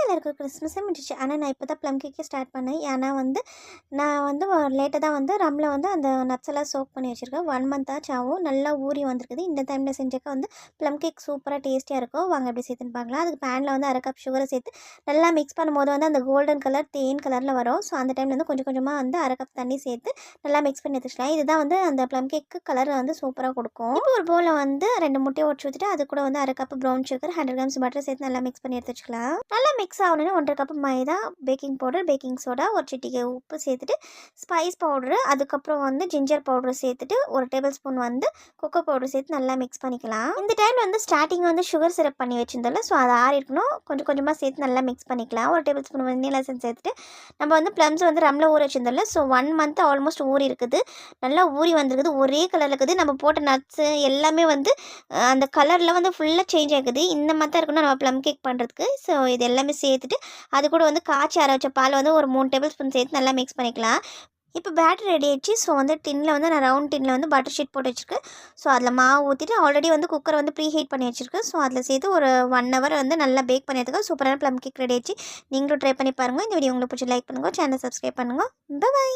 எல்லாருக்கும் கிறிஸ்மஸே முடிஞ்சிச்சு. ஆனால் நான் இப்போ தான் ப்ளம் கேக்கே ஸ்டார்ட் பண்ணேன். ஏன்னா நான் லேட்டாக தான் ரம்மில் அந்த நட்ஸ் எல்லாம் சோக் பண்ணி வச்சுருக்கேன். 1 மந்த் ஆச்சு ஆகும். நல்லா ஊறி வந்திருக்குது. இந்த டைமில் செஞ்சக்க ப்ளம் கேக் சூப்பராக டேஸ்டியாக இருக்கும். வாங்க எப்படி சேர்த்துன்னு பார்க்கலாம். அதுக்கு பேனில் 1/2 கப் சுகரை சேர்த்து நல்லா மிக்ஸ் பண்ணும்போது அந்த கோல்டன் கலர் தேன் கலரில் வரும். ஸோ அந்த டைமில் கொஞ்சம் கொஞ்சமாக 1/2 கப் தண்ணி சேர்த்து நல்லா மிக்ஸ் பண்ணி எடுத்துக்கலாம். இதுதான் அந்த ப்ளம் கேக்கு கலர் சூப்பராக கொடுக்கும். இப்போ ஒரு பவுலில் 2 முட்டையை உடச்சி ஊற்றிட்டு அது கூட 1/2 cup brown sugar 100 grams butter சேர்த்து நல்லா மிக்ஸ் பண்ணி எடுத்து வச்சுக்கலாம். நல்லா மிக்ஸ் ஆகணும்னா 1/2 கப் மைதா, பேக்கிங் பவுடர், பேக்கிங் சோடா, ஒரு சிட்டிகை உப்பு சேர்த்துட்டு ஸ்பைஸ் பவுடரு, அதுக்கப்புறம் ஜிஞ்சர் பவுடர் சேர்த்துட்டு 1 டேபிள் ஸ்பூன் கொக்கோ பவுடர் சேர்த்து நல்லா மிக்ஸ் பண்ணிக்கலாம். இந்த டைமில் ஸ்டார்டிங் சுகர் சிரப் பண்ணி வச்சிருந்தோம்ல, ஸோ அதை ஆறி இருக்கணும். கொஞ்சம் கொஞ்சமாக சேர்த்து நல்லா மிக்ஸ் பண்ணிக்கலாம். 1 டேபிள் ஸ்பூன் வெண்ணிலா எசன்ஸ் சேர்த்துட்டு நம்ம ப்ளம்ஸ் ரம்மில் ஊற வச்சிருந்தோம்ல, ஸோ 1 மந்த் ஆல்மோஸ்ட் ஊறி இருக்குது. நல்லா ஊறி வந்திருக்குது. ஒரே கலரில் இருக்குது. நம்ம போட்ட நட்ஸு எல்லாமே அந்த கலரில் ஃபுல்லாக சேஞ்ச் ஆகுது. இந்த மாதிரி தான் இருக்கணும் நம்ம ப்ளம் கேக் பண்ணுறதுக்கு. ஸோ இது எல்லாமே சேர்த்துட்டு அது கூட காய்ச்சி ஆற வச்ச பால் ஒரு 3 டேபிள் ஸ்பூன் சேர்த்து நல்லா மிக்ஸ் பண்ணிக்கலாம். இப்போ பேட்டர் ரெடி ஆயிடுச்சு. ஸோ டின்னில் நான் ரவுண்ட் டின்னில் பட்டர் ஷீட் போட்டு வச்சுருக்கேன். ஸோ அதில் மாவு ஊற்றிட்டு ஆல்ரெடி குக்கரை ப்ரீ ஹீட் பண்ணி வச்சுருக்கேன். ஸோ அதில் சேர்த்து ஒரு 1 ஹவர் நல்லா பேக் பண்ணியிருக்கேன். சூப்பரான ப்ளம் கேக் ரெடி ஆயிடுச்சு. நீங்களும் ட்ரை பண்ணி பாருங்கள். இந்த வீடியோ உங்களுக்கு பிடிச்சி லைக் பண்ணுங்கள், சேனல் சப்ஸ்கிரைப் பண்ணுங்கள். பை.